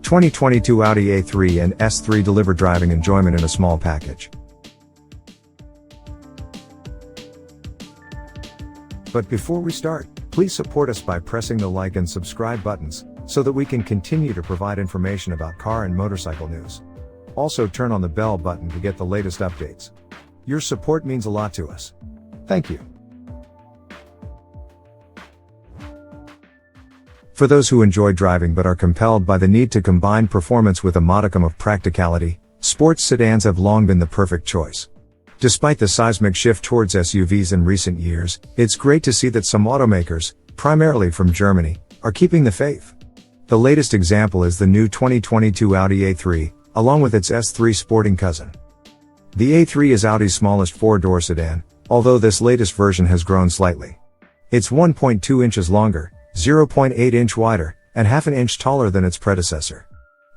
2022 Audi A3 and S3 deliver driving enjoyment in a small package. But before we start, please support us by pressing the like and subscribe buttons, so that we can continue to provide information about car and motorcycle news. Also turn on the bell button to get the latest updates. Your support means a lot to us. Thank you. For those who enjoy driving but are compelled by the need to combine performance with a modicum of practicality, sports sedans have long been the perfect choice. Despite the seismic shift towards SUVs in recent years, it's great to see that some automakers, primarily from Germany, are keeping the faith. The latest example is the new 2022 Audi A3, along with its S3 sporting cousin. The A3 is Audi's smallest four-door sedan, although this latest version has grown slightly. It's 1.2 inches longer, 0.8 inch wider, and half an inch taller than its predecessor.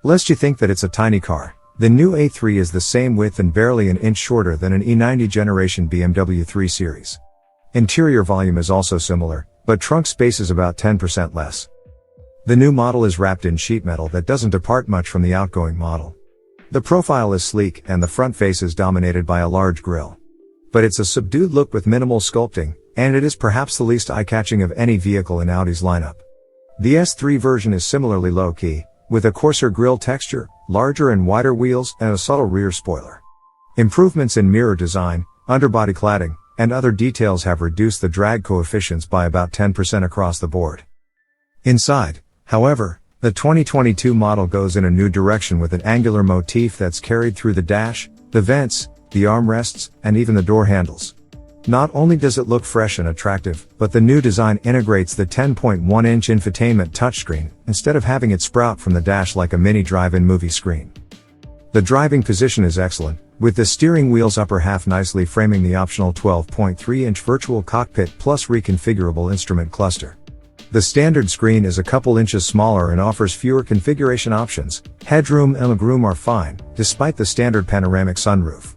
Lest you think that it's a tiny car, the new A3 is the same width and barely an inch shorter than an E90-generation BMW 3 Series. Interior volume is also similar, but trunk space is about 10% less. The new model is wrapped in sheet metal that doesn't depart much from the outgoing model. The profile is sleek and the front face is dominated by a large grille. But it's a subdued look with minimal sculpting, and it is perhaps the least eye-catching of any vehicle in Audi's lineup. The S3 version is similarly low-key, with a coarser grille texture, larger and wider wheels, and a subtle rear spoiler. Improvements in mirror design, underbody cladding, and other details have reduced the drag coefficients by about 10% across the board. Inside, however, the 2022 model goes in a new direction with an angular motif that's carried through the dash, the vents, the armrests, and even the door handles. Not only does it look fresh and attractive, but the new design integrates the 10.1-inch infotainment touchscreen, instead of having it sprout from the dash like a mini drive-in movie screen. The driving position is excellent, with the steering wheel's upper half nicely framing the optional 12.3-inch virtual cockpit plus reconfigurable instrument cluster. The standard screen is a couple inches smaller and offers fewer configuration options. Headroom and legroom are fine, despite the standard panoramic sunroof.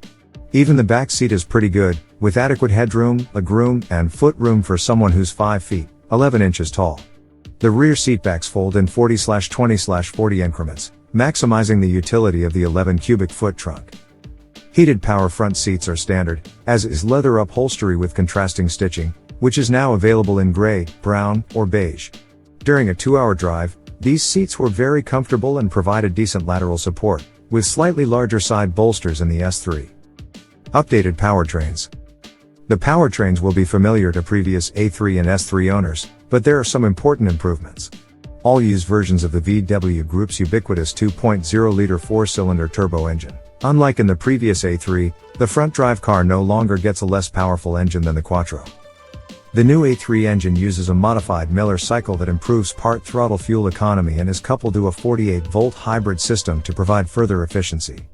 Even the back seat is pretty good, with adequate headroom, legroom, and footroom for someone who's 5 feet, 11 inches tall. The rear seatbacks fold in 40/20/40 increments, maximizing the utility of the 11 cubic foot trunk. Heated power front seats are standard, as is leather upholstery with contrasting stitching, which is now available in gray, brown, or beige. During a 2-hour drive, these seats were very comfortable and provided decent lateral support, with slightly larger side bolsters in the S3. Updated powertrains. The powertrains will be familiar to previous A3 and S3 owners, but there are some important improvements. All use versions of the VW Group's ubiquitous 2.0-liter 4-cylinder turbo engine. Unlike in the previous A3, the front drive car no longer gets a less powerful engine than the Quattro. The new A3 engine uses a modified Miller cycle that improves part throttle fuel economy and is coupled to a 48-volt hybrid system to provide further efficiency.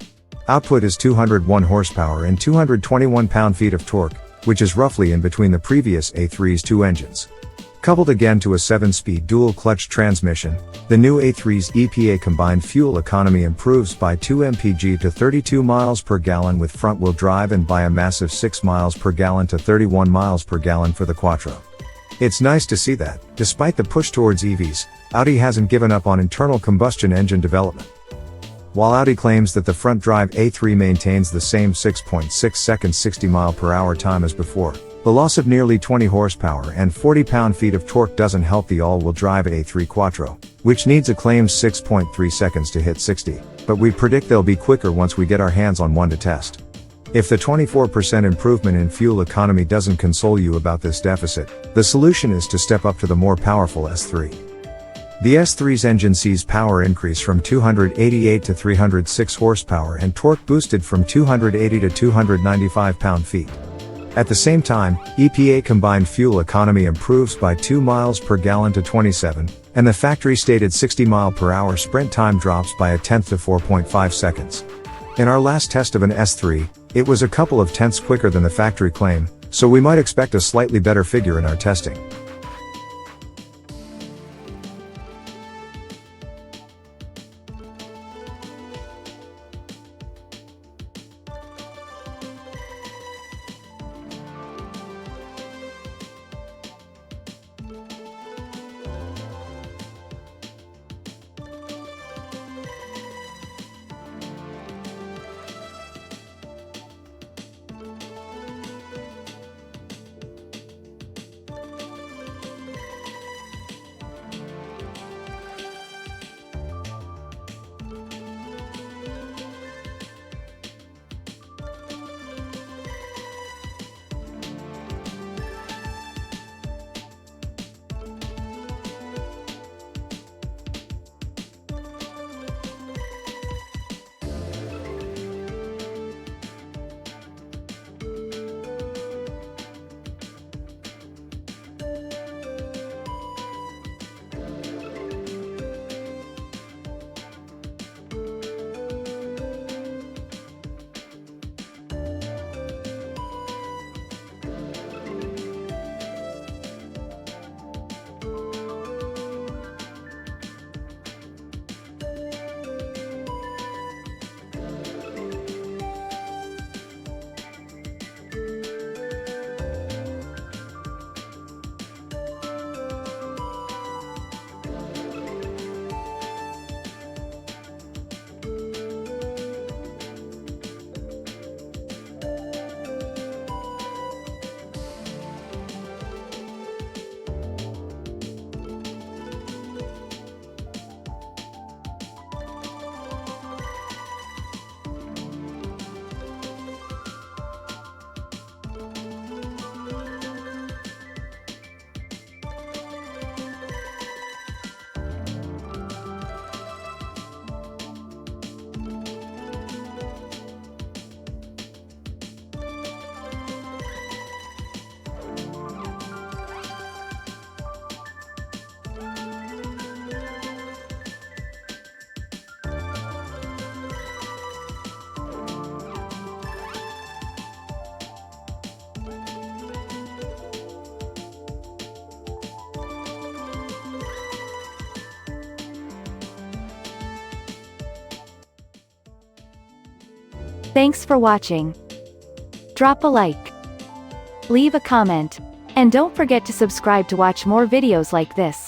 Output is 201 horsepower and 221 pound-feet of torque, which is roughly in between the previous A3's two engines. Coupled again to a 7-speed dual-clutch transmission, the new A3's EPA combined fuel economy improves by 2 mpg to 32 miles per gallon with front-wheel drive and by a massive 6 miles per gallon to 31 miles per gallon for the Quattro. It's nice to see that, despite the push towards EVs, Audi hasn't given up on internal combustion engine development. While Audi claims that the front-drive A3 maintains the same 6.6 seconds 60 mph time as before, the loss of nearly 20 horsepower and 40 pound-feet of torque doesn't help the all-wheel drive A3 Quattro, which needs a claimed 6.3 seconds to hit 60, but we predict they'll be quicker once we get our hands on one to test. If the 24% improvement in fuel economy doesn't console you about this deficit, the solution is to step up to the more powerful S3. The S3's engine sees power increase from 288 to 306 horsepower and torque boosted from 280 to 295 pound-feet. At the same time, EPA combined fuel economy improves by 2 miles per gallon to 27, and the factory-stated 60 mph sprint time drops by a tenth to 4.5 seconds. In our last test of an S3, it was a couple of tenths quicker than the factory claim, so we might expect a slightly better figure in our testing. Thanks for watching. Drop a like. Leave a comment. And don't forget to subscribe to watch more videos like this.